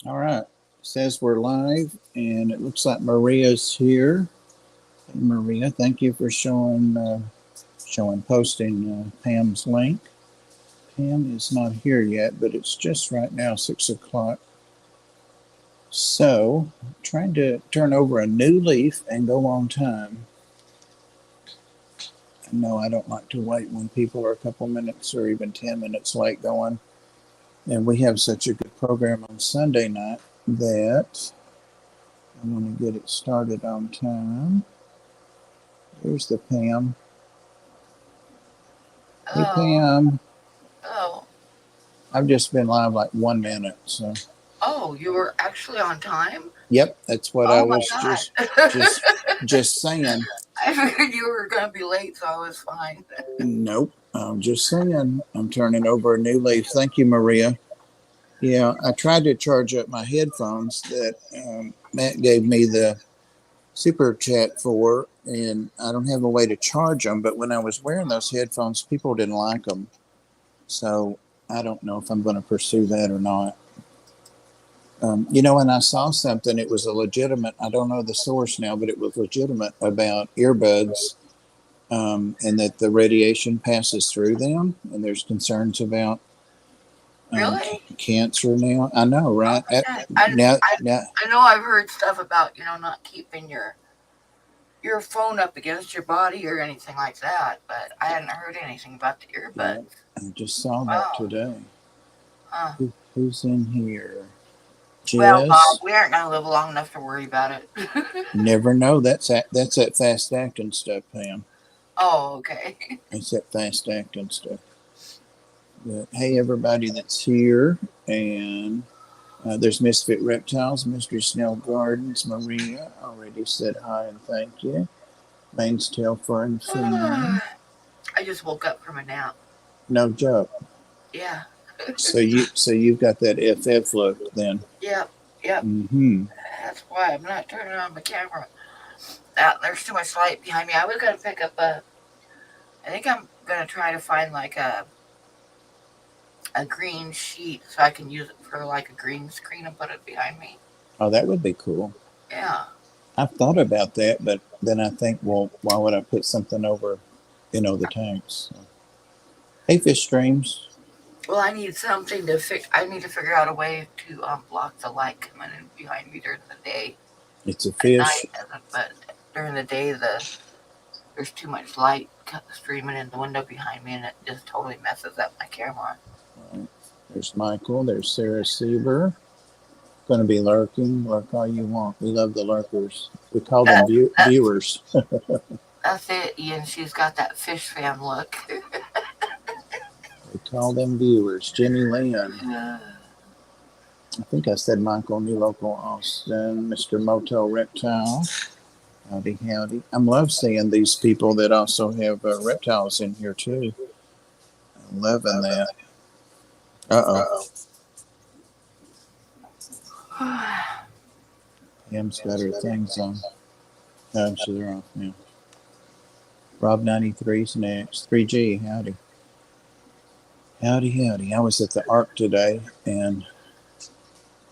All right. Says we're live, and it looks like Maria's here. Hey, Maria, thank you for posting Pam's link. Pam is not here yet, but it's just right now 6 o'clock. So, trying to turn over a new leaf and go on time. No, I don't like to wait when people are a couple minutes or even 10 minutes late going. And we have such a good program on Sunday night that I want to get it started on time. Here's the Pam. Hey, Oh, Pam. oh, I've just been live like 1 minute. So, oh, you were actually on time? yep, that's what I Oh my was God. just, just saying. I figured you were going to be late, so I was fine. Nope. I'm just saying. I'm turning over a new leaf. Thank you, Maria. Yeah, I tried to charge up my headphones that Matt gave me the super chat for, and I don't have a way to charge them. But when I was wearing those headphones, people didn't like them. So I don't know if I'm going to pursue that or not. And I saw something, it was a legitimate, I don't know the source now, but it was legitimate about earbuds, and that the radiation passes through them, and there's concerns about Really? cancer now. I know, Oh right? my God. I, Now, I, now, I know I've heard stuff about, not keeping your phone up against your body or anything like that, but I hadn't heard anything about the yeah, earbuds. I just saw that Wow. today. Huh. Who's in here? Well, Bob, Jess? we aren't going to live long enough to worry about it. Never know. That's that fast acting stuff, Pam. Oh, okay. It's that fast acting stuff. But hey, everybody that's here, and there's Misfit Reptiles, Mystery Snell Gardens, Maria already said hi and thank you. Maine's Tail Fern Fan. I just woke up from a nap. No joke. Yeah. So you've got that FF look then. Yep. Yep. Mm-hmm. That's why I'm not turning on my camera. There's too much light behind me. I was gonna pick up a. I think I'm gonna try to find like a green sheet so I can use it for like a green screen and put it behind me. Oh, that would be cool. Yeah. I've thought about that, but then I think, well, why would I put something over, the tanks? So. Hey, fish streams. Well, I need something to fix. I need to figure out a way to block the light coming in behind me during the day. It's a At fish. night, but during the day, there's too much light streaming in the window behind me, and it just totally messes up my camera. There's Michael. There's Sarah Sieber. Going to be lurking. Lurk all you want. We love the lurkers. We call them That, that's viewers. that's it, Ian. She's got that fish fan look. We call them viewers. Jenny Lynn. I think I said Michael, New Local Austin, Mr. Moto Reptile. Howdy, howdy. I'm love seeing these people that also have reptiles in here too. I'm loving that. Uh oh. Pam's got her things on. Oh, she's off now. Rob 93's next. 3G, howdy. Howdy, howdy. I was at the Arc today and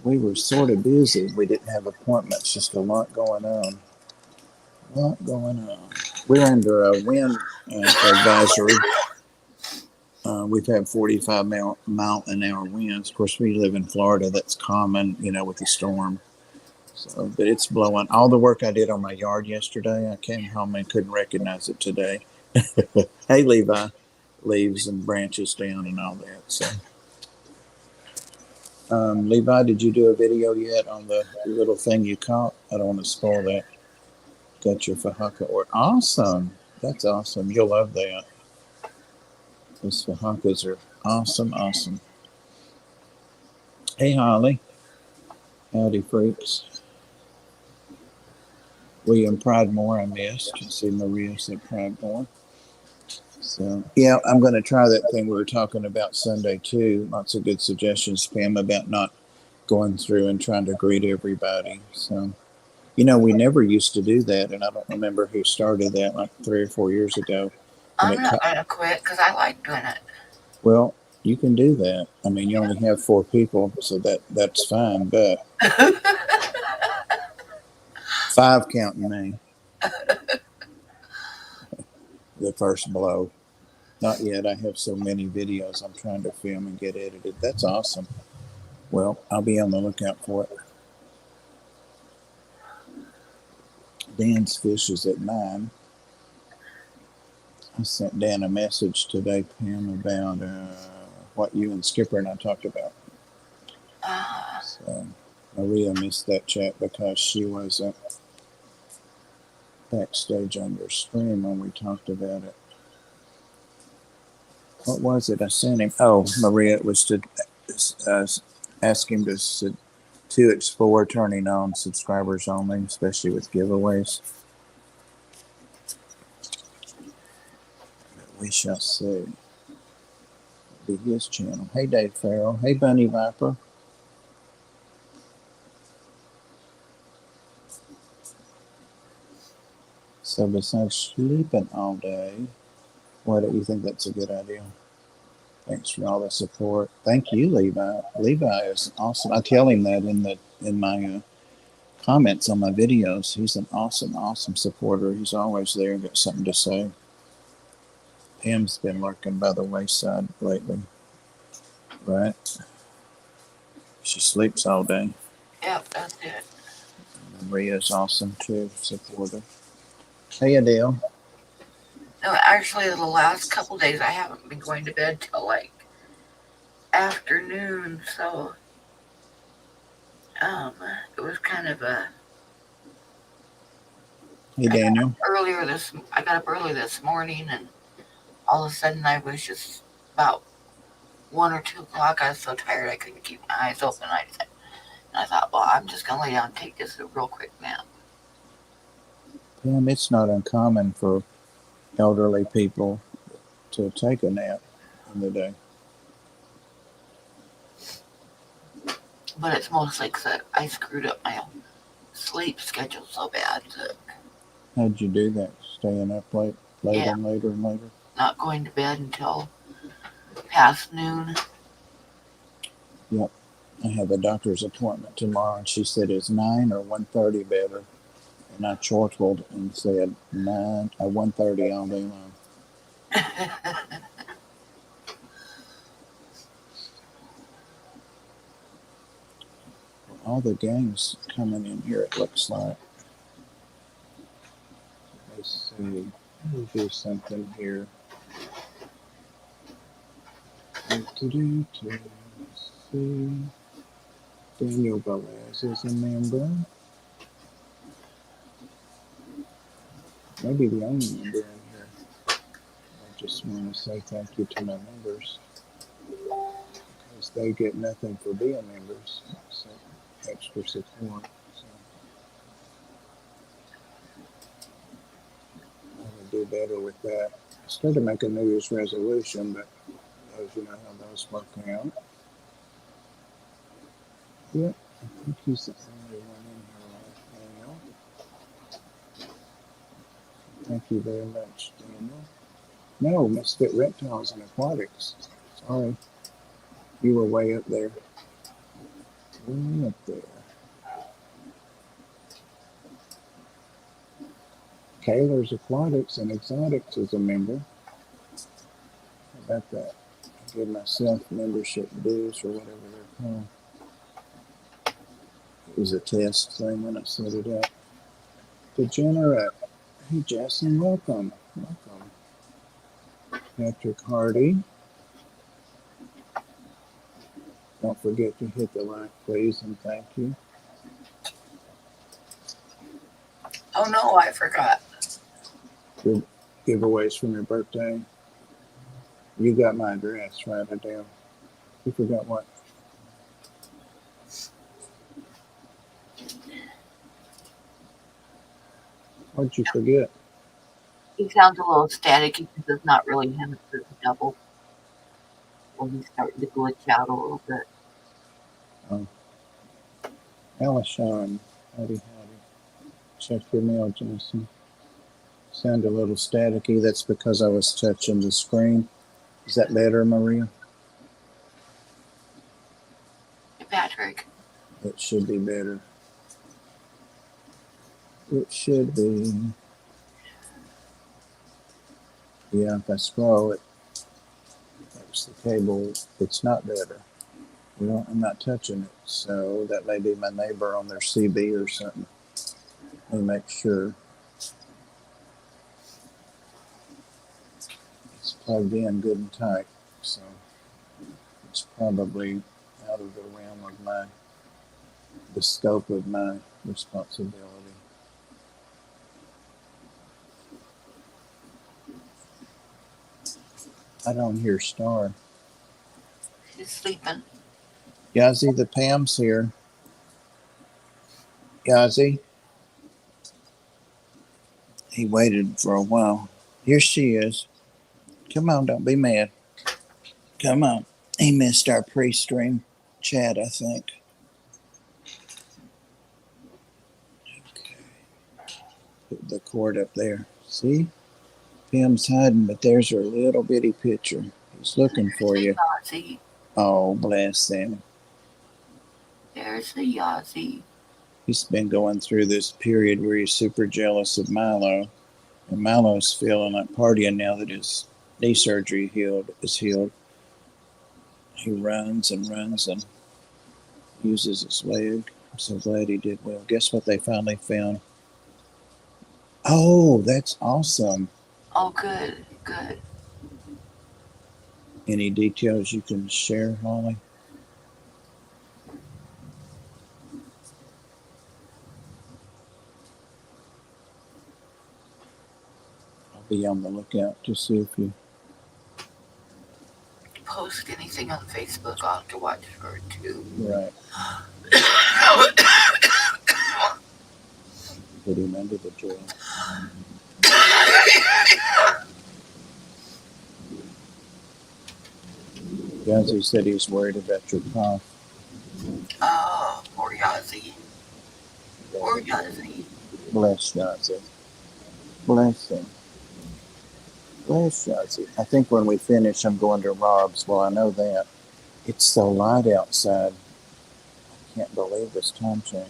we were sort of busy. We didn't have appointments, just a lot going on. A lot going on. We're under a wind advisory. We've had 45 mile an hour winds. Of course, we live in Florida. That's common, with the storm. So, but it's blowing. All the work I did on my yard yesterday, I came home and couldn't recognize it today. Hey, Levi, leaves and branches down and all that. So, Levi, did you do a video yet on the little thing you caught? I don't want to spoil that. Got your Fahaka or awesome. That's awesome. You'll love that. Those Fahakas are awesome, awesome. Hey, Holly. Howdy, freaks. William Pridemore, I missed. See, Maria said Pridemore. So, yeah, I'm going to try that thing we were talking about Sunday, too. Lots of good suggestions, Pam, about not going through and trying to greet everybody. So, we never used to do that, and I don't remember who started that like 3 or 4 years ago. And I'm not gonna quit because I like doing it. well, You can do that. I mean, you only have 4 people, so that's fine. But 5 counting me. The first blow. Not yet. I have so many videos I'm trying to film and get edited. That's awesome. Well, I'll be on the lookout for it. Dan's fish is at 9. I sent Dan a message today, Pam, about what you and Skipper and I talked about. So Maria missed that chat because she wasn't backstage on your stream when we talked about it. What was it I sent him? Oh, Maria, it was to ask him to explore turning on subscribers only, especially with giveaways. We shall see. It'll be his channel. Hey, Dave Farrell. Hey, Bunny Viper. So besides sleeping all day, why don't you think that's a good idea? Thanks for all the support. Thank you, Levi. Levi is awesome. I tell him that in my comments on my videos. He's an awesome supporter. He's always there and got something to say. Pam's been lurking by the wayside lately, right? She sleeps all day. Yep, that's it. Maria's awesome too, supporter. Hey, Adele. No, actually, the last couple days I haven't been going to bed till like afternoon, so it was kind of a. Hey, Daniel. I got up early this morning, and all of a sudden I was just about 1 or 2 o'clock. I was so tired I couldn't keep my eyes open. I thought, well, I'm just gonna lay down and take this a real quick nap. Pam, it's not uncommon for elderly people to take a nap in the day. But it's mostly because I screwed up my sleep schedule so bad. How'd you do that? Staying up later Yeah. and later and later? Not going to bed until past noon. Yep. I have a doctor's appointment tomorrow, and she said it's 9 or 1:30 better. And I chortled and said 1:30 all day long. All the games coming in here, it looks like. Let's see. We'll do something here. Let's see. Daniel Velez is a member. Maybe the only member in here. I just want to say thank you to my members, because they get nothing for being members, so extra support. So I would do better with that. I started making New Year's resolution, but those, you know how those work out. Yep, I think he's the only one in here right now. Thank you very much, Daniel. No, Misfit Reptiles and Aquatics. Sorry. You were way up there. Way up there. Kaler's Aquatics and Exotics is a member. How about that? I give myself membership dues or whatever they're called. It was a test thing when I set it up. Degenerate. Hey, Jason, welcome. Welcome. Patrick Hardy. Don't forget to hit the like, please, and thank you. Oh no, I forgot. Good giveaways from your birthday. You got my address, right, Adele? You forgot what? What'd you forget? He sounds a little staticky because it's not really him, it's a double. Well, he's starting to glitch out a little bit. Oh. Alishon. Howdy. Check your mail, Jason. Sound a little staticky. That's because I was touching the screen. Is that better, Maria? electric. It should be better. It should be. Yeah, if I scroll it, there's the cable. It's not better. Well, I'm not touching it, so that may be my neighbor on their CB or something. Let me make sure it's plugged in good and tight. So it's probably out of the realm of the scope of my responsibility. I don't hear Star. She's sleeping. Yazzie, the Pam's here. Yazzie. He waited for a while. Here she is. Come on, don't be mad. Come on. He missed our pre-stream chat, I think. Okay. Put the cord up there. See? Pam's hiding, but there's her little bitty picture. He's looking for you. Yazzie. Oh, bless him. There's the Yazzie. He's been going through this period where he's super jealous of Milo. And Milo's feeling like partying now that his knee surgery is healed. He runs and runs and uses his leg. I'm so glad he did well. Guess what they finally found? Oh, that's awesome. Oh, good, good. Any details you can share, Holly? I'll be on the lookout to see if you Post anything on Facebook. I'll have to watch for it too. right. Put him under the jail. Yazzie said he's worried about your cough. Oh, poor Yazzie. Poor Yazzie. Bless Yazzie. Bless him. Bless Yazzie. I think when we finish, I'm going to Rob's. Well, I know that. It's so light outside. I can't believe this time change.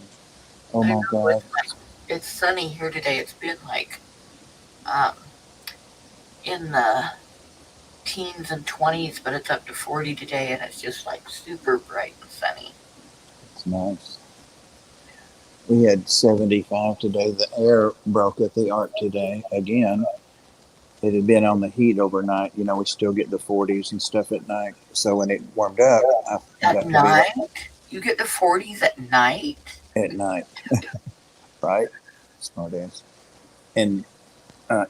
Oh my God. It's sunny here today. It's been like um, in the teens and 20s, but it's up to 40 today, and it's just like super bright and sunny. It's nice. We had 75 today. The air broke at the Ark today again. It had been on the heat overnight. You know, we still get the 40s and stuff at night. So when it warmed up, I At got night? You get the 40s at night? at night, right? Smart ass. And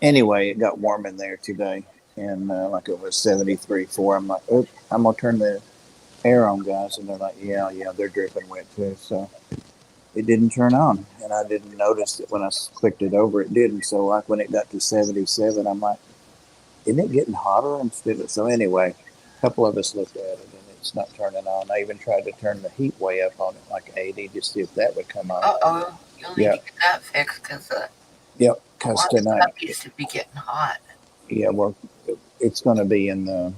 anyway, it got warm in there today. And like it was 73, 4. I'm like, oh, I'm going to turn the air on, guys. And they're like, yeah, they're dripping wet too. So it didn't turn on. And I didn't notice that when I clicked it over, it didn't. So like when it got to 77, I'm like, isn't it getting hotter instead of? So anyway, a couple of us looked at it and it's not turning on. I even tried to turn the heat way up on it, like 80, just to see if that would come on. Uh-oh. You'll need to get that fixed because yep, because tonight puppies to be getting hot. Yeah, well, it's going to be in the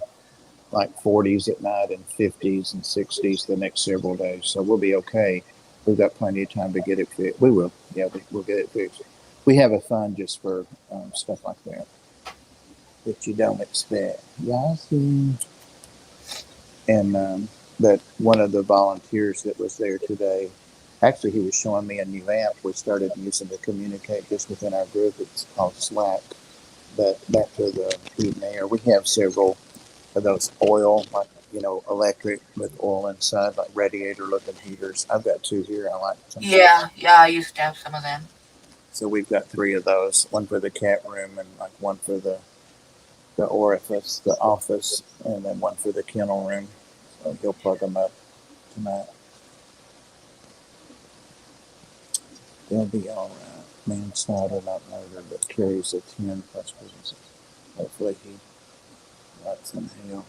like 40s at night and 50s and 60s the next several days. So we'll be okay. We've got plenty of time to get it fixed. We will. Yeah, we'll get it fixed. We have a fund just for stuff like that you don't expect. Yes. And but one of the volunteers that was there today, actually, he was showing me a new app we started using to communicate just within our group. It's called Slack. But back to the heat and air, we have several of those oil, like, electric with oil inside, like radiator-looking heaters. I've got 2 here. I like them. Yeah, I used to have some of them. So we've got 3 of those, one for the cat room and like one for the orifice, the office, and then one for the kennel room. So he'll plug them up tonight. They'll be all right. Manslaughter, not murder, but carries a 10 plus prisons. Hopefully he rots in hell.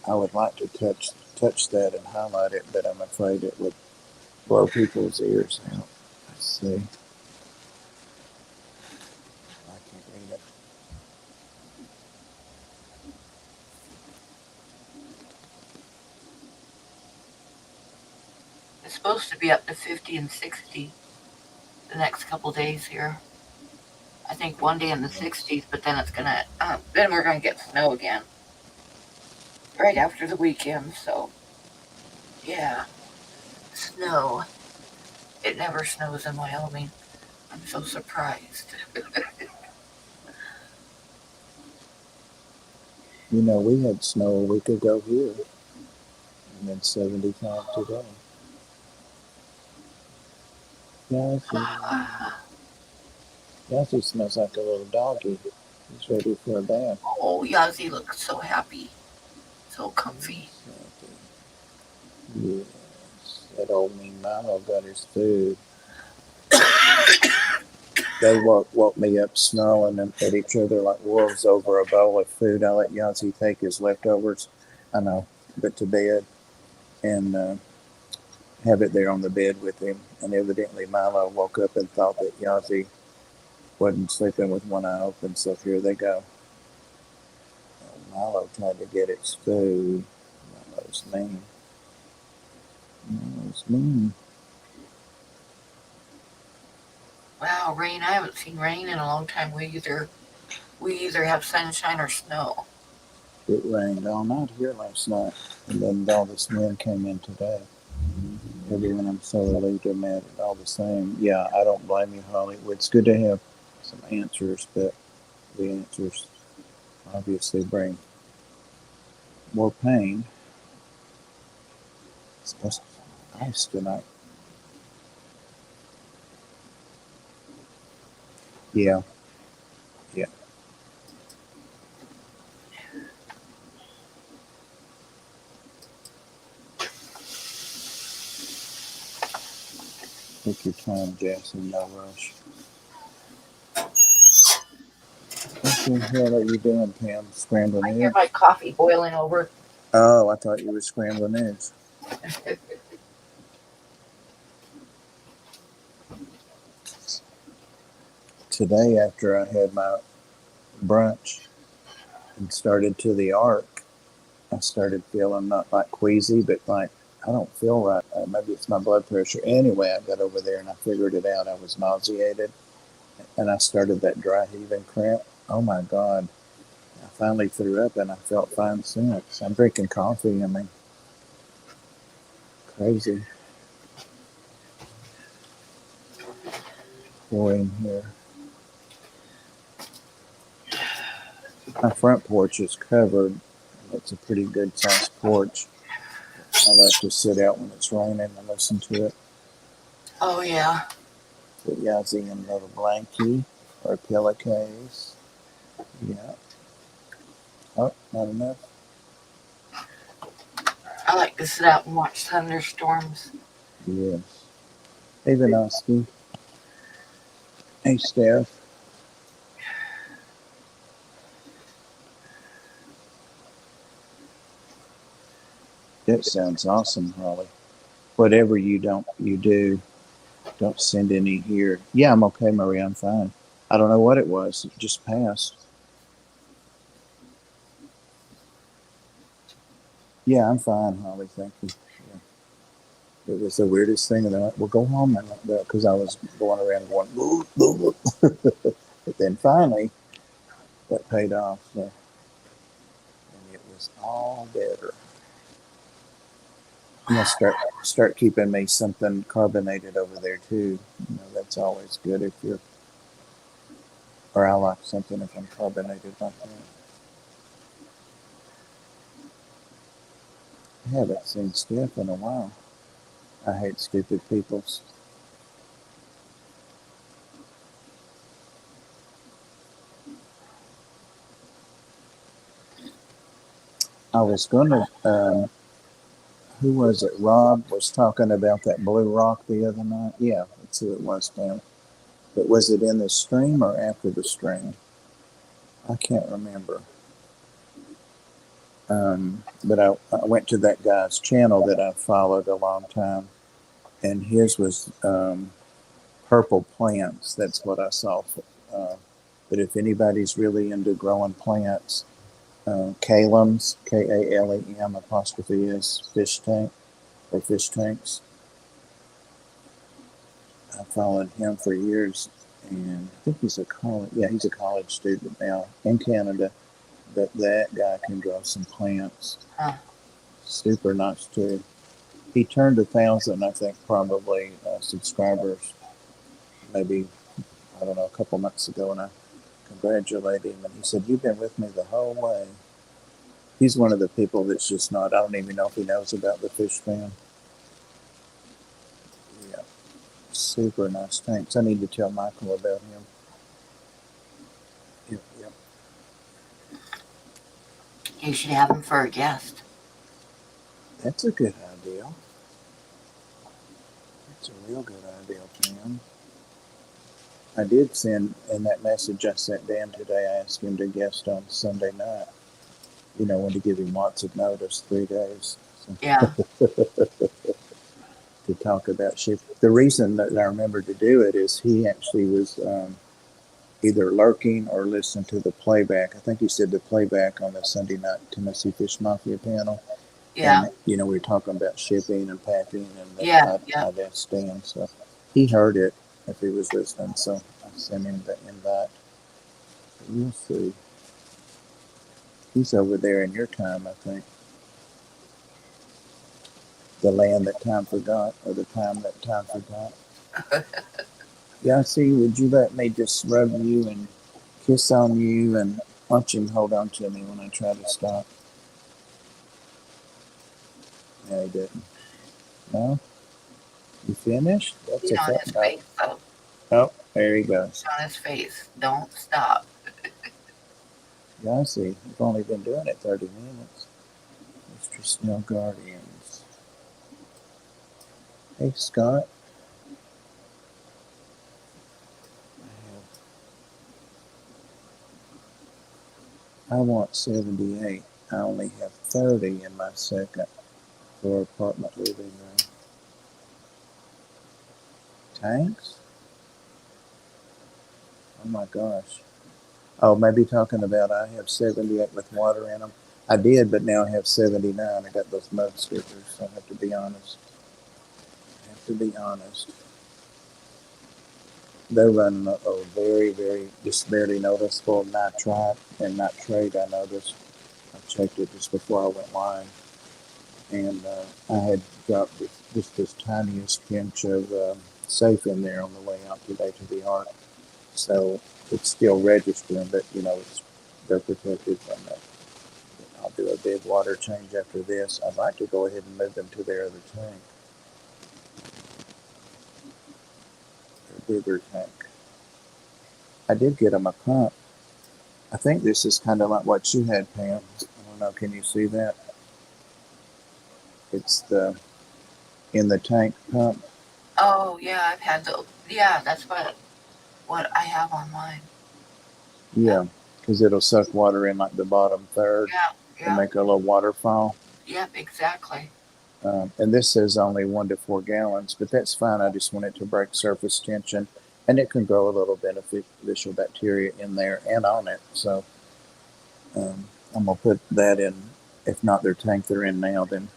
I would like to touch that and highlight it, but I'm afraid it would blow people's ears out. Let's see. I can't read it. supposed to be up to 50 and 60 the next couple days here. I think one day in the 60s, but then then we're gonna get snow again right after the weekend. So yeah, snow. It never snows in Wyoming. I'm so surprised. You know, we had snow a week ago here, and then 75 today. Yossi, Yossi smells like a little doggy. He's ready for a bath. Oh, Yazzie looks so happy, so comfy. Yes, that old mean Milo got his food. They woke me up snarling at each other like wolves over a bowl of food. I let Yazzie take his leftovers, I know, but to bed, and have it there on the bed with him. And evidently Milo woke up and thought that Yazzie wasn't sleeping with one eye open, so here they go. Milo tried to get its food. Milo's mean. Milo's mean. Wow, rain. I haven't seen rain in a long time. We either have sunshine or snow. It rained all night here last night, and then all this wind came in today. Everyone I'm so relieved I'm at it all the same. Yeah, I don't blame you, Holly. It's good to have some answers, but the answers obviously bring more pain. It's supposed to be nice tonight. Yeah, yeah. Take your time, Jackson. No rush. What the hell are you doing, Pam? I Scrambling hear eggs? my coffee boiling over. Oh, I thought you were scrambling eggs. Today, after I had my brunch and started to the arc, I started feeling not like queasy, but like I don't feel right. Maybe it's my blood pressure. Anyway, I got over there and I figured it out. I was nauseated, and I started that dry heaving cramp. Oh my God. I finally threw up and I felt fine since. I'm drinking coffee. I mean, crazy. Pour in here. My front porch is covered. It's a pretty good sized porch. I like to sit out when it's raining and listen to it. Oh yeah. Put Yazzie in a little blankie or a pillowcase. Yeah. Oh, not enough. I like to sit out and watch thunderstorms. Yes. Hey, Vinosky. Hey, Steph. That sounds awesome, Holly. Whatever you do, don't send any here. Yeah, I'm okay, Marie. I'm fine. I don't know what it was. It just passed. Yeah, I'm fine, Holly. Thank you. Yeah. It was the weirdest thing. And then we'll go home and because I was going around going, boo, boo, boo. But then finally, that paid off. So, and it was all better. I'm gonna start keeping me something carbonated over there too. You know, that's always good if you're, or I like something if I'm carbonated like that. I haven't seen Steph in a while. I hate stupid peoples. I was gonna, who was it? Rob was talking about that blue rock the other night. Yeah, that's who it was, Pam. But was it in the stream or after the stream? I can't remember. But I went to that guy's channel that I followed a long time, and his was purple plants. That's what I saw. But if anybody's really into growing plants, Kalem's, Kalem apostrophe S, fish tank or fish tanks. I followed him for years, and I think he's a college. Yeah, he's a college student now in Canada. But that guy can grow some plants. Huh. Super nice too. He turned 1,000, I think, probably subscribers. Maybe I don't know, a couple months ago, and I congratulated him, and he said, "You've been with me the whole way." He's one of the people that's just not. I don't even know if he knows about the fish fan. Yeah, super nice. Thanks. I need to tell Michael about him. Yep, yep. You should have him for a guest. That's a good idea. That's a real good idea, Pam. I did send in that message I sent Dan today. I asked him to guest on Sunday night. You know, when to give him lots of notice, 3 days. Yeah. To talk about ship. The reason that I remember to do it is he actually was either lurking or listening to the playback. I think he said the playback on the Sunday night Tennessee Fish Mafia panel. Yeah. And, you know, we were talking about shipping and packing, and Yeah. Yeah. I'd asked Dan. So he heard it if he was listening. So I sent him the invite. We'll see. He's over there in your time, I think. The land that time forgot, or the time that time forgot. Yeah, see, would you let me just rub you and kiss on you and watch him hold on to me when I try to stop? No, he didn't. No? You finished? That's He's a on fun his guy. face, though. Oh, there he goes. He's on his face. Don't stop. Yeah, I see. You've only been doing it 30 minutes. Mr. Snow Guardians. Hey, Scott. I want 78. I only have 30 in my second floor apartment living room. Tanks? Oh my gosh. Oh, maybe talking about I have 78 with water in them. I did, but now I have 79. I got those mud stickers, so I have to be honest. I have to be honest. They're running a very, very, just barely noticeable nitrite and nitrate. I noticed. I checked it just before I went live, and I had dropped just this tiniest pinch of safe in there on the way out today to the ark. So it's still registering, but you know, they're protected from that. I'll do a big water change after this. I'd like to go ahead and move them to their other tank, their bigger tank. I did get them a pump. I think this is kind of like what you had, Pam. I don't know. Can you see that? It's the in the tank pump. Oh, yeah, I've had those. Yeah, that's what I have on mine. Yeah, because it'll suck water in like the bottom third Yeah. and Yeah. make a little waterfall. Yep, exactly. And this says only 1 to 4 gallons, but that's fine. I just want it to break surface tension, and it can grow a little beneficial bacteria in there and on it. So I'm gonna put that in. If not their tank they're in now, then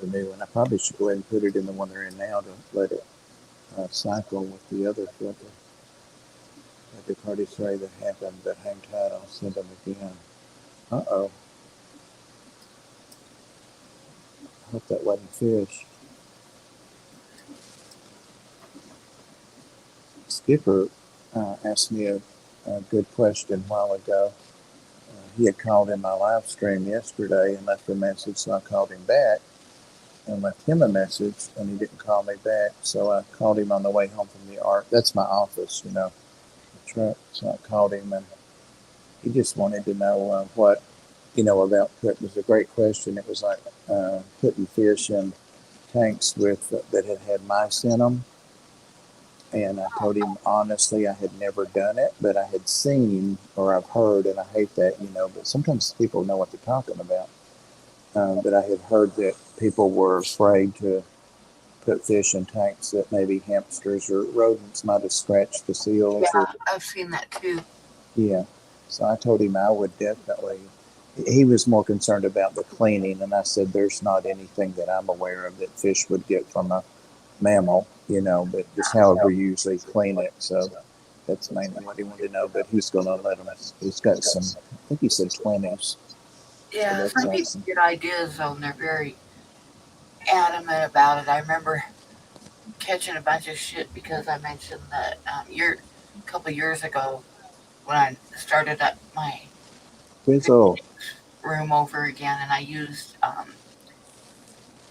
the new one. I probably should go ahead and put it in the one they're in now to let it cycle with the other filter. Had the party sorry that happened, but hang tight. I'll send them again. Uh-oh. I hope that wasn't fish. Skipper asked me a good question a while ago. He had called in my live stream yesterday and left a message, so I called him back and left him a message, and he didn't call me back. So I called him on the way home from the ark. That's my office, you know, the truck. So I called him, and he just wanted to know what, you know, about put. It was a great question. It was like putting fish in tanks with that had mice in them. And I told him honestly, I had never done it, but I had seen or I've heard, and I hate that, you know, but sometimes people know what they're talking about. But I had heard that people were afraid to put fish in tanks that maybe hamsters or rodents might have scratched the seals. Or Yeah, I've seen that too. yeah. So I told him I would definitely. He was more concerned about the cleaning, and I said there's not anything that I'm aware of that fish would get from a mammal, but just however you usually clean it. So that's mainly what he wanted to know. But he's going to let him. He's got some. I think he said 20s. So Yeah, that's some people awesome. get ideas though, and they're very adamant about it. I remember catching a bunch of shit because I mentioned that a couple years ago when I started up my Whistle. room over again, and I used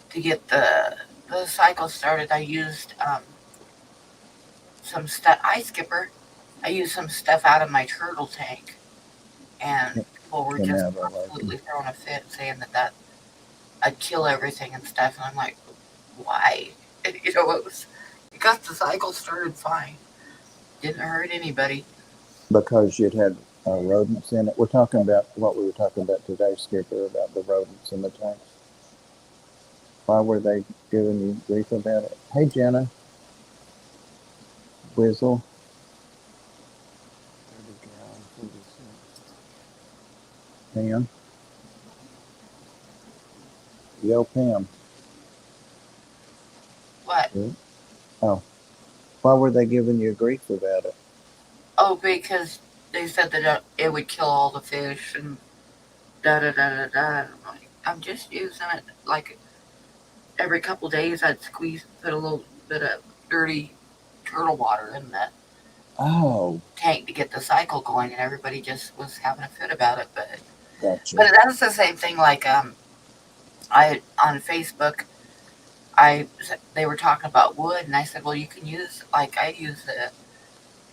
to get the cycle started. I used some stuff. I skipper. I used some stuff out of my turtle tank, and people were Came just out all over. absolutely throwing a fit, saying that I'd kill everything and stuff. And I'm like, why? And, it got the cycle started fine. Didn't hurt anybody. Because you'd had rodents in it. We're talking about what we were talking about today, Skipper, about the rodents in the tanks. Why were they giving you grief about it? Hey, Jenna, Whizzle. Pam. Yo, Pam. What? Yeah. Oh, why were they giving you grief about it? Oh, because they said that it would kill all the fish and da da da da da. I'm just using it like every couple days. I'd put a little bit of dirty turtle water in the Oh, tank to get the cycle going, and everybody just was having a fit about it. But gotcha. that's the same thing. Like I on Facebook, they were talking about wood, and I said, well, you can use I use a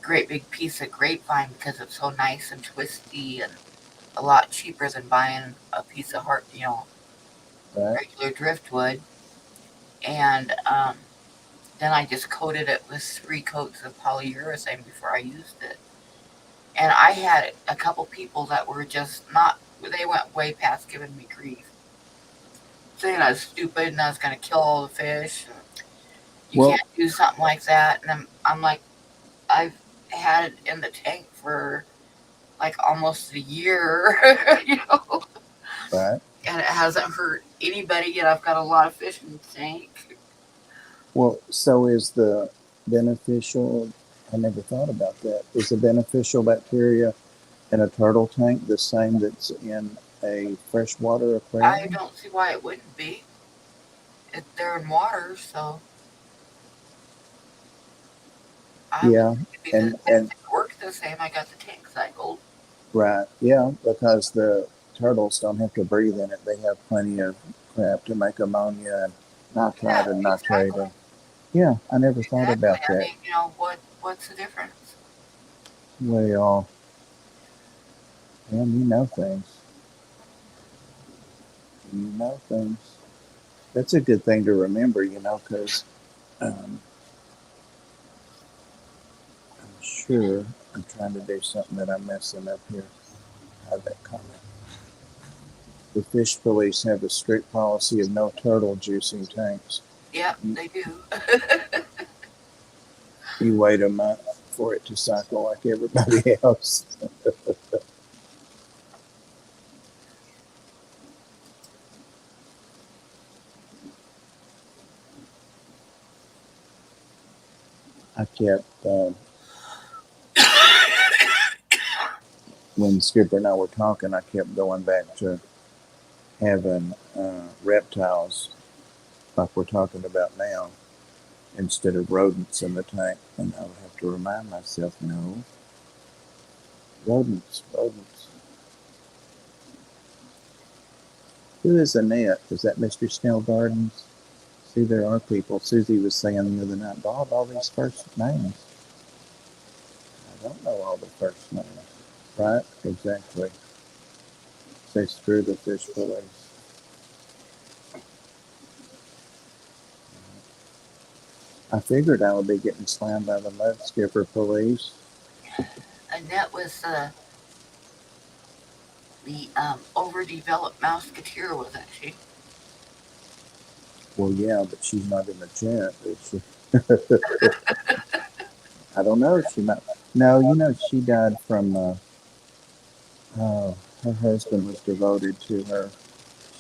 great big piece of grapevine because it's so nice and twisty and a lot cheaper than buying a piece of Right. regular driftwood. And then I just coated it with 3 coats of polyurethane before I used it. And I had a couple people that were just not, they went way past giving me grief, saying I was stupid and I was going to kill all the fish. And you Well, can't do something like that. And I'm like, I've had it in the tank for like almost a year, you know, right. and it hasn't hurt anybody yet. I've got a lot of fish in the tank. Well, so is the beneficial, I never thought about that. Is the beneficial bacteria in a turtle tank the same that's in a freshwater I aquarium? don't see why it wouldn't be. They're in water, so I would Yeah. think it'd be the, And it works the same. I got the tank cycled. right. Yeah, because the turtles don't have to breathe in it. They have plenty of crap to make ammonia and nitrite Yeah, and nitrate. exactly. Yeah, I never thought Exactly. about I that. mean, what's the difference? Well, damn, you know things. You know things. That's a good thing to remember, because um, I'm sure I'm trying to do something that I'm messing up here. Hide that comment. The fish police have a strict policy of no turtle juicing tanks. Yep, You, they do. you wait a month for it to cycle like everybody else. I kept, when Skipper and I were talking, I kept going back to having reptiles like we're talking about now instead of rodents in the tank. And I would have to remind myself, no, rodents, rodents. Who is Annette? Is that Mr. Snell Gardens? See, there are people. Susie was saying the other night, Bob, all these first names. I don't know all the first names. Right? Exactly. Say, screw the fish police. I figured I would be getting slammed by the mud skipper police. Annette was the overdeveloped Mouseketeer, wasn't she? Well, yeah, but she's not in the chat, is she? I don't know. She might. No, she died from. Her husband was devoted to her.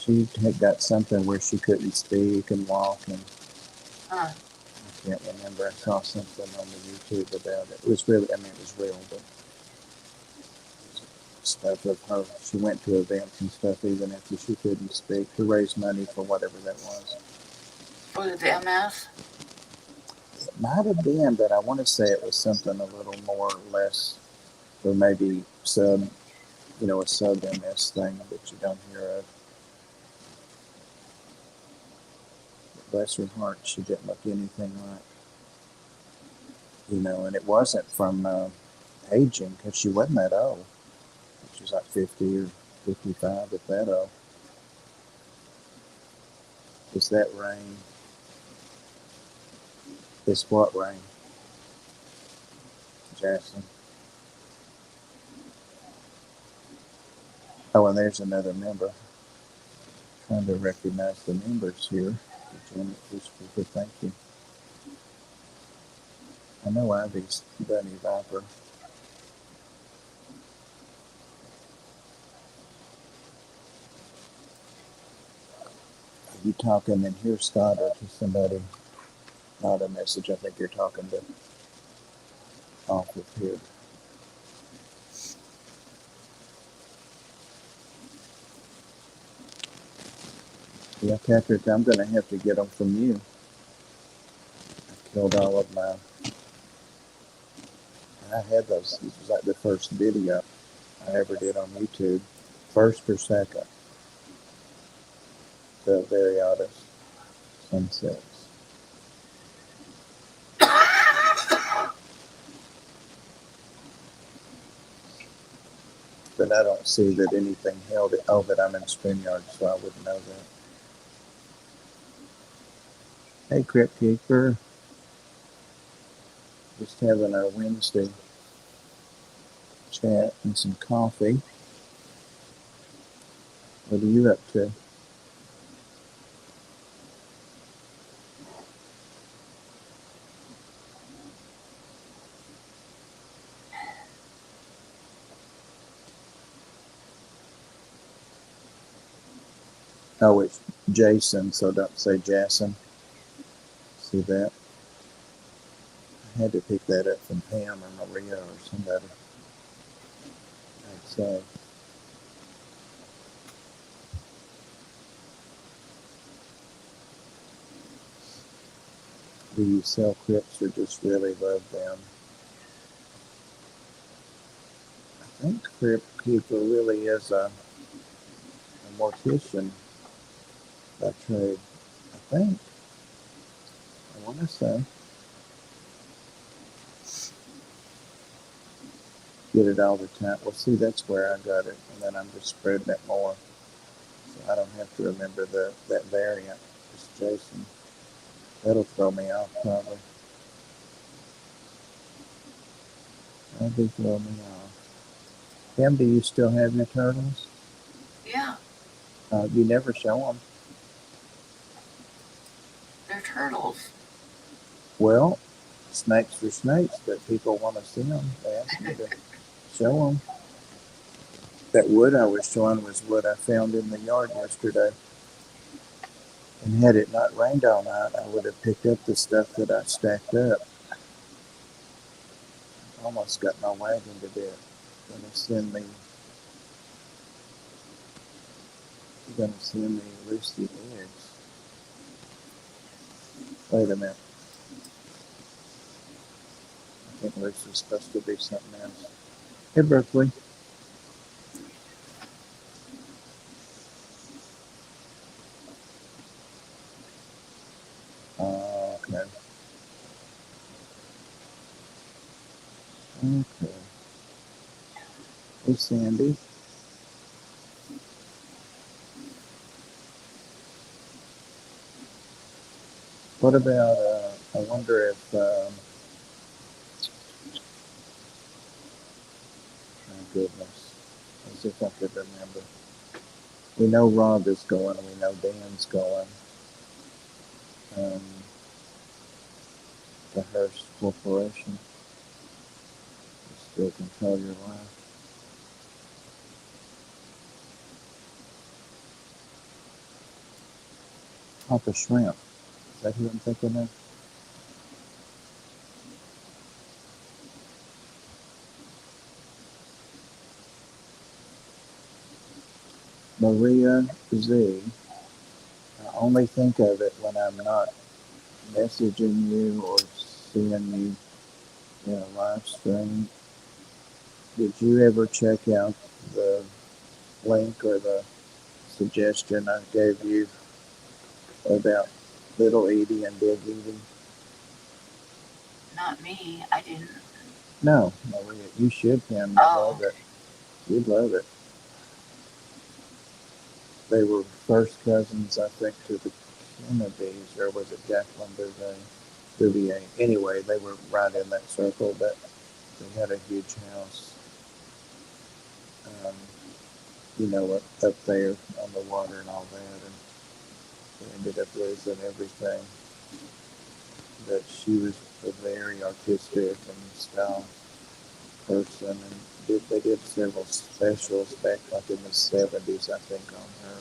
She had got something where she couldn't speak and walk, and Huh. can't remember. I saw something on the YouTube about it. It was really, I mean, it was real, but stuff of her. She went to events and stuff even after she couldn't speak to raise money for whatever that was. Was it the MS? It might have been, but I want to say it was something a little more or less, or maybe some, a sub MS thing that you don't hear of. Bless her heart, she didn't look anything like, and it wasn't from aging because she wasn't that old. She was like 50 or 55 at that old. Is that rain? Is what rain? Jackson. Oh, and there's another member. Trying to recognize the members here. Thank you. I know Ivy's Bunny Viper. Are you talking in here, Scott, or to somebody? Not a message. I think you're talking to off of here. Yeah, Patrick, I'm going to have to get them from you. I killed all of my. I had those. This was like the first video I ever did on YouTube. First or second. The Variotis sunsets. But I don't see that anything held it. Oh, but I'm in StreamYard, so I wouldn't know that. Hey, Crypt Keeper. Just having our Wednesday chat and some coffee. What are you up to? Oh, it's Jason, so don't say Jason. See that? I had to pick that up from Pam or Maria or somebody. I'd say. Do you sell crypts or just really love them? I think Crypt Keeper really is a mortician by trade. I think. I want to say. Get it all the time. Well, see, that's where I got it, and then I'm just spreading it more, so I don't have to remember that variant. It's Jason. That'll throw me off probably. That'll throw me off. Tim, do you still have your turtles? Yeah. You never show them. They're turtles. Well, snakes are snakes, but people want to see them. They ask me to show them. That wood I was showing was wood I found in the yard yesterday. And had it not rained all night, I would have picked up the stuff that I stacked up. Almost got my wagon to death. You're gonna send me Lucy eggs. Wait a minute. I think Lucy's supposed to be something else. Hey, Berkeley. Okay. Okay. Hey, Sandy. What about, I wonder if, my goodness, as if I could remember. We know Rob is going, we know Dan's going. The Hearst Corporation. You still control your life. Papa Shrimp. Is that who I'm thinking of? Maria Z. I only think of it when I'm not messaging you or seeing you in a live stream. Did you ever check out the link or the suggestion I gave you about little Edie and big Edie? Not me. I didn't. No, Maria, you should, Pam. You'd Oh, love it. You'd love it. They were first cousins, I think, to the Kennedys, or was it Jacqueline Bouvier? Anyway, they were right in that circle, but they had a huge house, um, up there on the water and all that, and they ended up losing everything. But she was a very artistic and style person, and they did several specials back like in the 70s, I think, on her.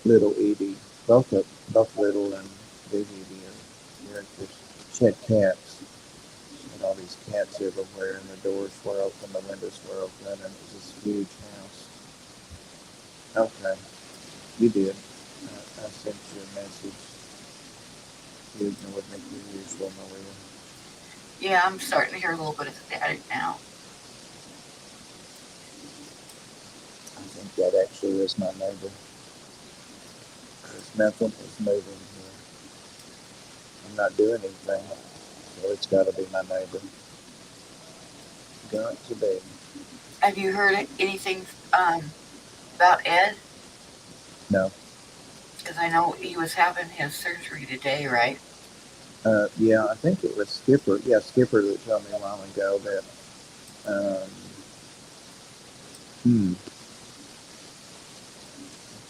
Little Edie, both Little and Big Edie are characters. She had cats, and all these cats everywhere, and the doors were open, the windows were open, and it was this huge house. Okay, you did. I sent you a message. You ignored me as usual, Maria. yeah. I'm starting to hear a little bit of static now. I think that actually is my neighbor. There's nothing is moving here. I'm not doing anything, so it's got to be my neighbor. Got to be. Have you heard anything about Ed? No. Because I know he was having his surgery today, right? Yeah, I think it was Skipper. Yeah, Skipper that told me a while ago that. Um, hmm.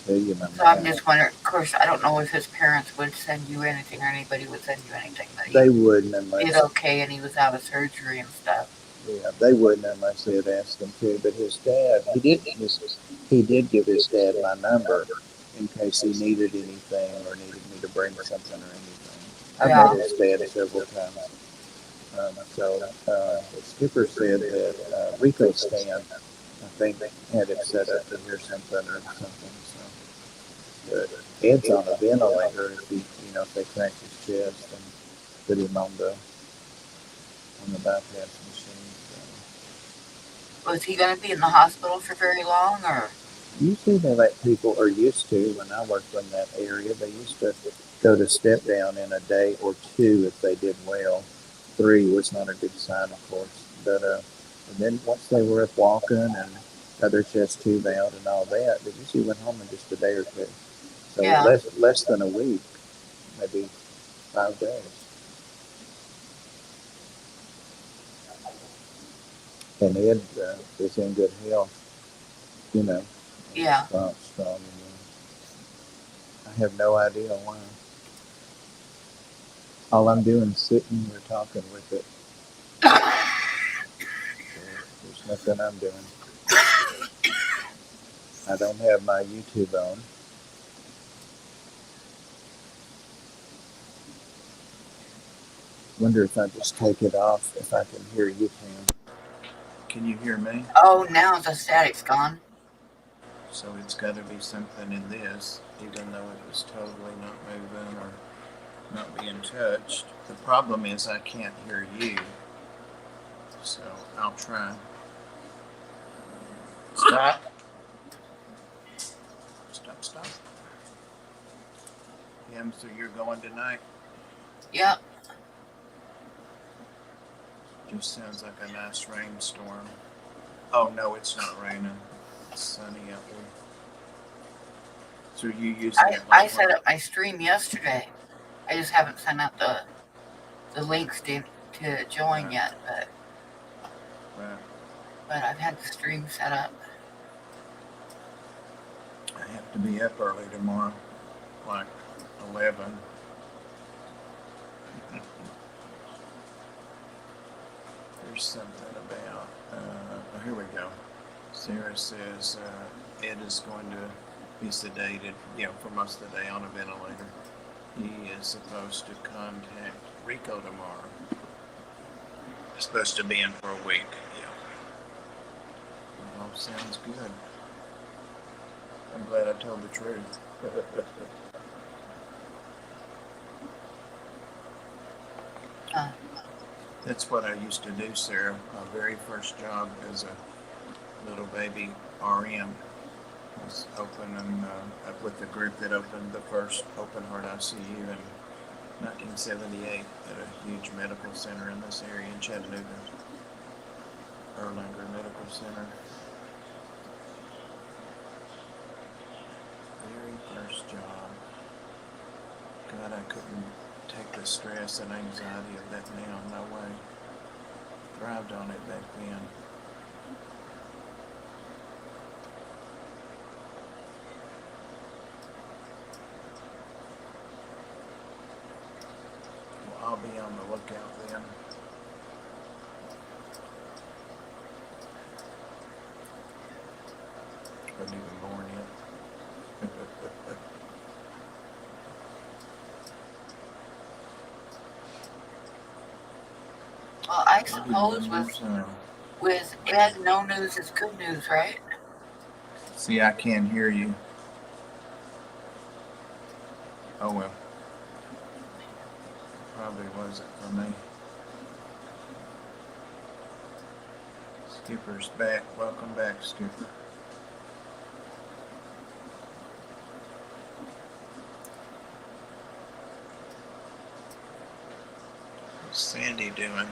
I'll tell you my So I'm math. just wondering. Of course, I don't know if his parents would send you anything or anybody would send you anything, but he They wouldn't did unless. okay, and he was out of surgery and stuff. Yeah, they wouldn't unless they had asked him to. But his dad, he did give his dad my number in case he needed anything or needed me to bring something or anything. I've met Yeah. his dad several times. The skipper said that Rico Stan, I think, had it set up to hear something or something. So, but Ed's on a ventilator if if they crack his chest and put him on the bypass machine. So. Was he going to be in the hospital for very long, or? Usually they let people, or used to, when I worked in that area, they used to go to step down in a day or two if they did well. 3 was not a good sign, of course. But and then once they were up walking and had their chest tube out and all that, they usually went home in just a day or two. So Yeah. less than a week, maybe 5 days. And Ed is in good health, you know, Yeah. strong. I have no idea why. All I'm doing is sitting here talking with it. So there's nothing I'm doing. I don't have my YouTube on. Wonder if I just take it off, if I can hear you, Pam. Can you hear me? Oh, now the static's gone. So it's got to be something in this, even though it was totally not moving or not being touched. The problem is I can't hear you. So I'll try. Stop. Stop. Pam, so you're going tonight? Yep. Just sounds like a nice rainstorm. Oh no, it's not raining. It's sunny out there. So are you using it I like set up my stream yesterday. I just haven't sent out the links to join Right. yet, Right. but I've had the stream set up. I have to be up early tomorrow, like 11. There's something about. Oh, here we go. Sarah says Ed is going to be sedated, for most of the day on a ventilator. He is supposed to contact Rico tomorrow. He's supposed to be in for a week. Yeah. Well, sounds good. I'm glad I told the truth. Uh, That's what I used to do, Sarah. My very first job as a little baby RN was opening with the group that opened the first open heart ICU in 1978 at a huge medical center in this area in Chattanooga, Erlanger Medical Center. Very first job. God, I couldn't take the stress and anxiety of that now. No way. Thrived on it back then. Well, I'll be on the lookout then. Wasn't even born yet. well, I suppose with Ed, no news is good news, right? See, I can't hear you. Oh well. Probably wasn't for me. Skipper's back. Welcome back, Skipper. What's Sandy doing?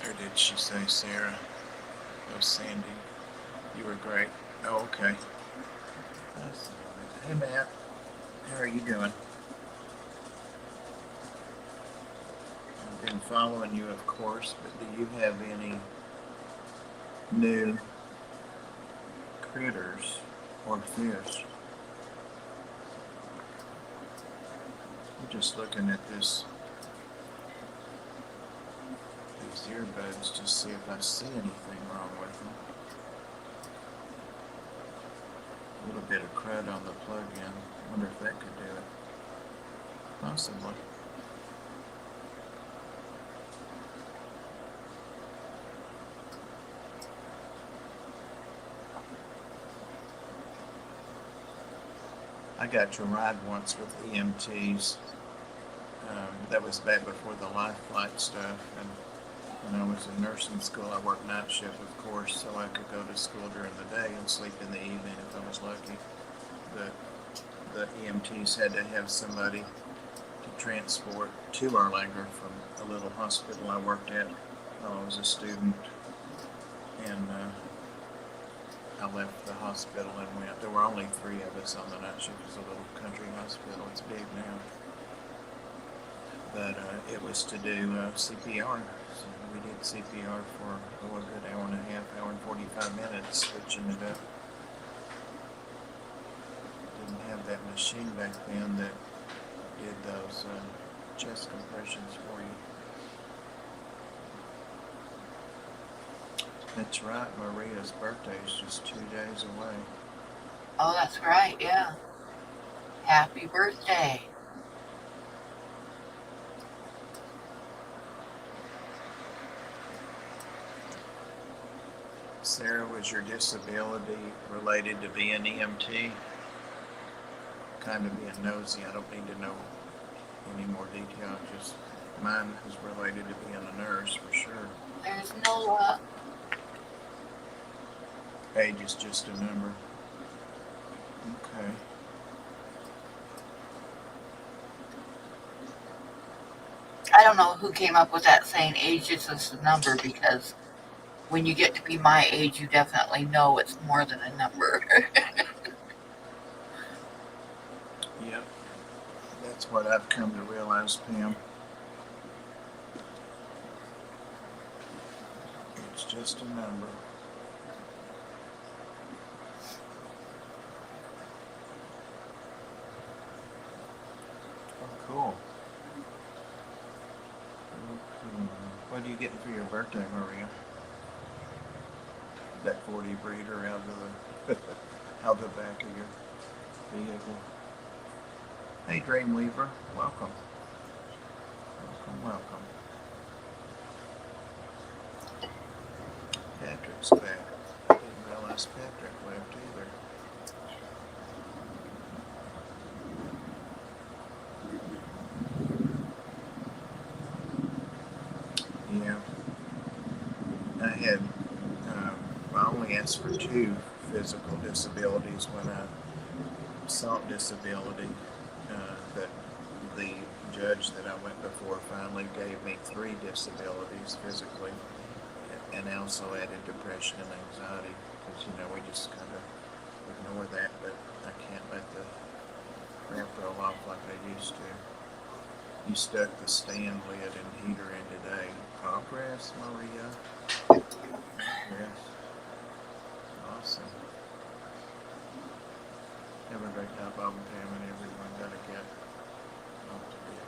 Or did she say Sarah? Oh, Sandy. You were great. Oh, okay. Hey, Matt. How are you doing? I've been following you, of course, but do you have any new critters or fish? I'm just looking at these earbuds to see if I see anything wrong with them. A little bit of crud on the plug-in. Wonder if that could do it. Possibly. I got to ride once with EMTs. That was back before the life flight stuff. And when I was in nursing school, I worked night shift, of course, so I could go to school during the day and sleep in the evening if I was lucky. But the EMTs had to have somebody to transport to Erlanger from a little hospital I worked at while I was a student. And I left the hospital and went. There were only 3 of us on the night shift. It was a little country hospital. It's big now. But it was to do CPR. So we did CPR for a good hour and a half, hour and 45 minutes, switching it up. Didn't have that machine back then that did those chest compressions for you. That's right, Maria's birthday is just 2 days away. Oh, that's right, yeah. Happy birthday. Sarah, was your disability related to being EMT? Kind of being nosy, I don't need to know any more detail. Just mine is related to being a nurse for sure. There's no Age is just a number. Okay. I don't know who came up with that saying age is just a number, because when you get to be my age, you definitely know it's more than a number. Yep. That's what I've come to realize, Pam. It's just a number. Oh, cool. What are you getting for your birthday, Maria? That 40 breeder out of the back of your vehicle. Hey, Dreamweaver, welcome. Welcome, welcome. Yeah, I had. I only asked for 2 physical disabilities when I sought disability, but the judge that I went before finally gave me 3 disabilities physically, and also added depression and anxiety, because we just kind of ignore that, but I can't let the crap roll off like I used to. You stuck the stand lid and heater in today. Progress, Maria. Progress. Awesome. Have a great night, Bob and Pam, and everyone. Gotta get off to bed.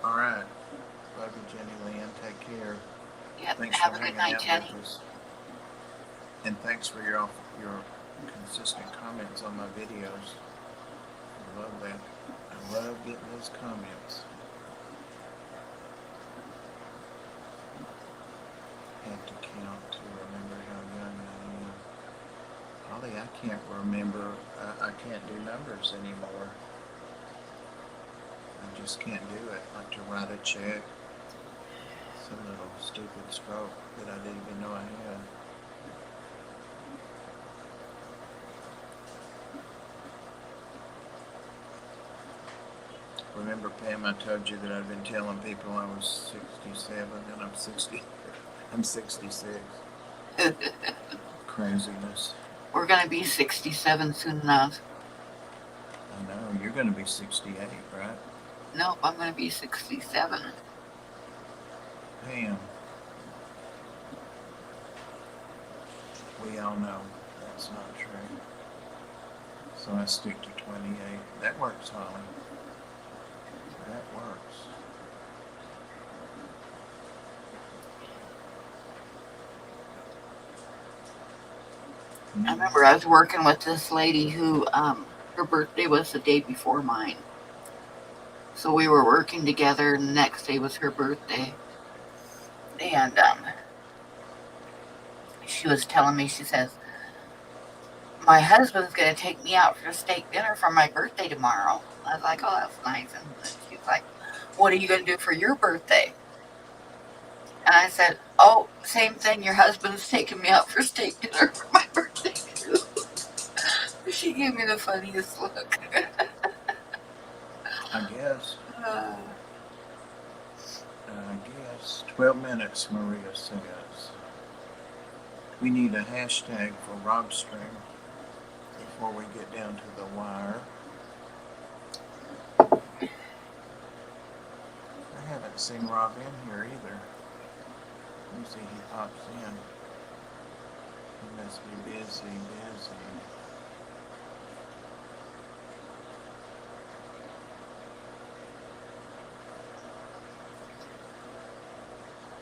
All right. Love you, Jenny Lynn. Take care. Yep. Thanks Have for a good hanging night, out Jenny. with us. And thanks for your consistent comments on my videos. I love that. I love getting those comments. Have to count to remember how young I am. Holly, I can't remember. I can't do numbers anymore. I just can't do it. Like to write a check. Some little stupid stroke that I didn't even know I had. Remember, Pam, I told you that I've been telling people I was 67 and I'm 60. I'm 66. Craziness. We're going to be 67 soon enough. I know. You're going to be 68, right? Nope, I'm going to be 67. Pam. We all know that's not true. So I stick to 28. That works, Holly. That works. I remember I was working with this lady who, her birthday was the day before mine. So we were working together, and the next day was her birthday. And she was telling me, she says, my husband's going to take me out for a steak dinner for my birthday tomorrow. I was like, oh, that's nice. And she's like, what are you going to do for your birthday? And I said, oh, same thing. Your husband's taking me out for steak dinner for my birthday, too. She gave me the funniest look. I guess. 12 minutes, Maria says. We need a hashtag for Robstring before we get down to the wire. I haven't seen Rob in here either. Let me see, he pops in. He must be busy.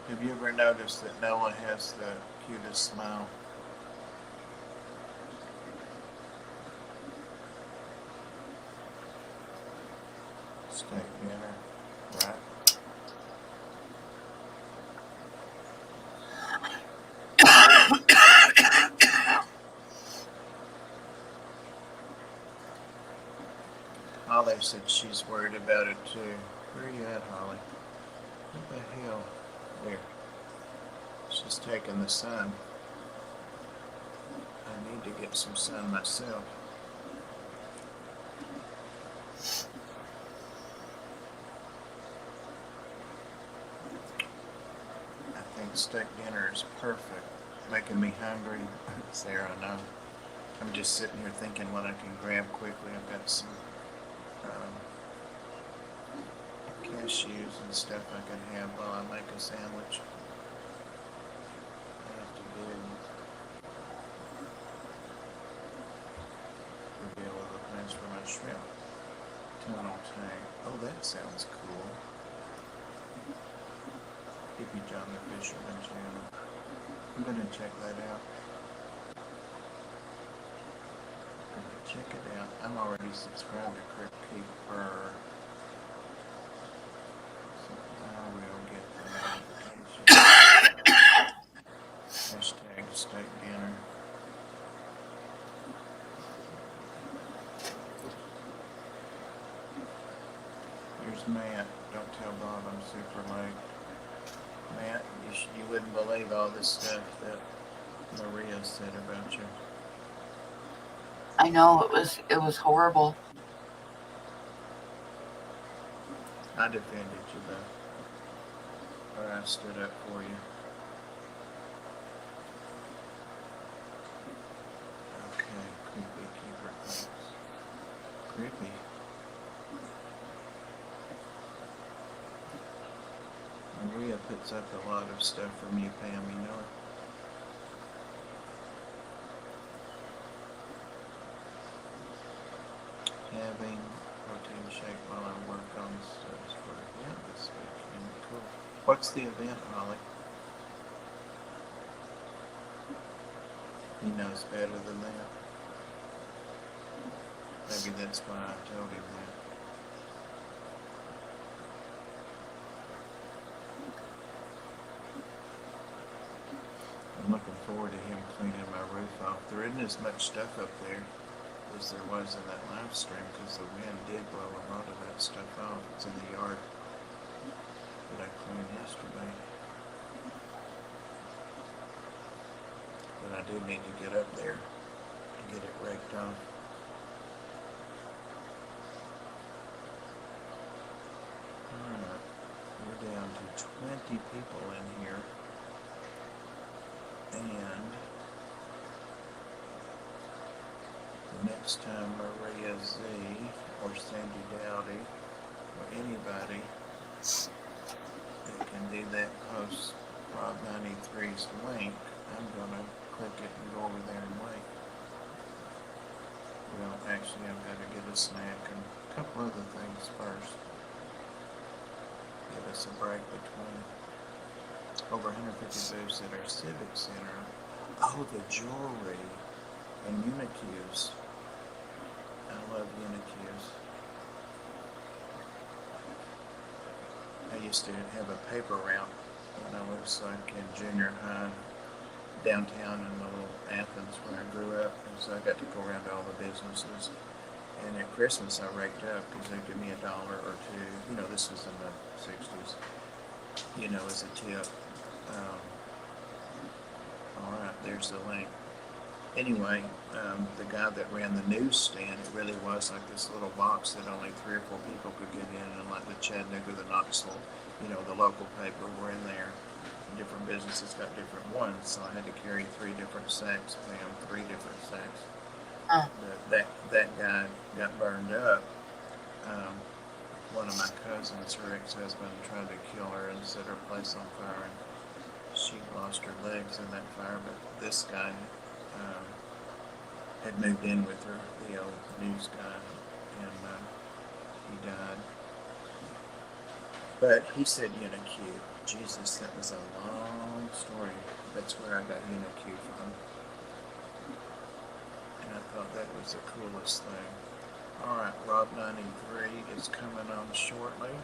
Have you ever noticed that Noah has the cutest smile? Steak dinner, right? Holly said she's worried about it too. Where are you at, Holly? What the hell? There. She's taking the sun. I need to get some sun myself. I think steak dinner is perfect. Making me hungry. Sarah, I know. I'm just sitting here thinking what I can grab quickly. I've got some cashews and stuff I can have while I make a sandwich. I have to reveal the plans for my shrimp tunnel tank. Oh, that sounds cool. Hippie John the Fisherman channel. I'm gonna check that out. Check it out. I'm already subscribed to Crick Keeper. So I will get the notification. Hashtag steak dinner. Here's Matt. Don't tell Bob I'm super late. Matt, you wouldn't believe all this stuff that Maria said about you. I know it was horrible. I defended you though, or I stood up for you. Okay, creepy keeper things. Creepy. Maria puts up a lot of stuff from you, Pam, you know it. Having protein shake while I work on stuff for an event this weekend. Cool. What's the event, Holly? He knows better than that. Maybe that's why I told him that. I'm looking forward to him cleaning my roof off. There isn't as much stuff up there as there was in that live stream because the wind did blow a lot of that stuff off. It's in the yard that I cleaned yesterday. But I do need to get up there and get it raked off. Alright, we're down to 20 people in here. And the next time Maria Z or Sandy Dowdy or anybody that can do that post Rob 93's link, I'm gonna click it and go over there and wait. Well, actually I've got to get a snack and a couple other things first. Give us a break between. Over 150 booths at our Civic Center. Oh, the jewelry and uniQs. I love uniQs. I used to have a paper route when I was like in junior high downtown in little Athens where I grew up. And so I got to go around to all the businesses. And at Christmas I raked up because they'd give me $1 or $2. You know, this was in the 60s. You know, as a tip. Alright, there's the link. Anyway, the guy that ran the newsstand, it really was like this little box that only 3 or 4 people could get in, and like the Chattanooga, the Knoxville, you know, the local paper were in there. Different businesses got different ones, so I had to carry 3 different sacks, Pam, 3 different sacks. That guy got burned up. One of my cousins, her ex-husband, tried to kill her and set her place on fire, and she lost her legs in that fire. But this guy had moved in with her, the old news guy, and he died. But he said uniQ. Jesus, that was a long story. That's where I got uniQ from. And I thought that was the coolest thing. Alright, Rob 93 is coming on shortly.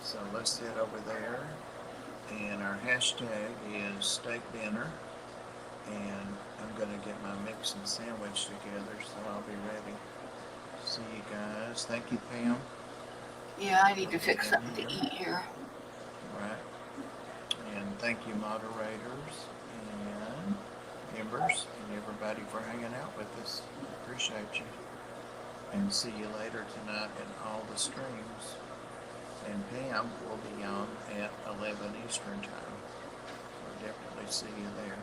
So let's head over there. And our hashtag is steak dinner. And I'm going to get my mix and sandwich together, so I'll be ready. See you guys. Thank you, Pam. Yeah, I need to fix something to eat here. Right. And thank you, moderators and members and everybody for hanging out with us. Appreciate you. And see you later tonight in all the streams. And Pam will be on at 11 Eastern time. I'll definitely see you there.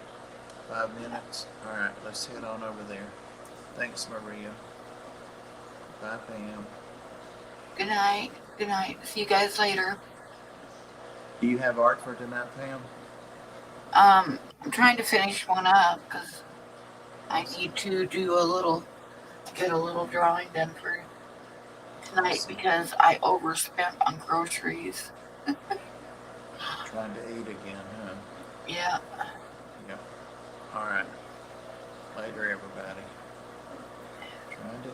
5 minutes. Alright, let's head on over there. Thanks, Maria. Bye, Pam. Good night. Good night. See you guys later. Do you have art for tonight, Pam? I'm trying to finish one up because I need to get a little drawing done for tonight Awesome. because I overspent on groceries. Trying to eat again, huh? Yeah. Yep. Alright. Later, everybody. Trying to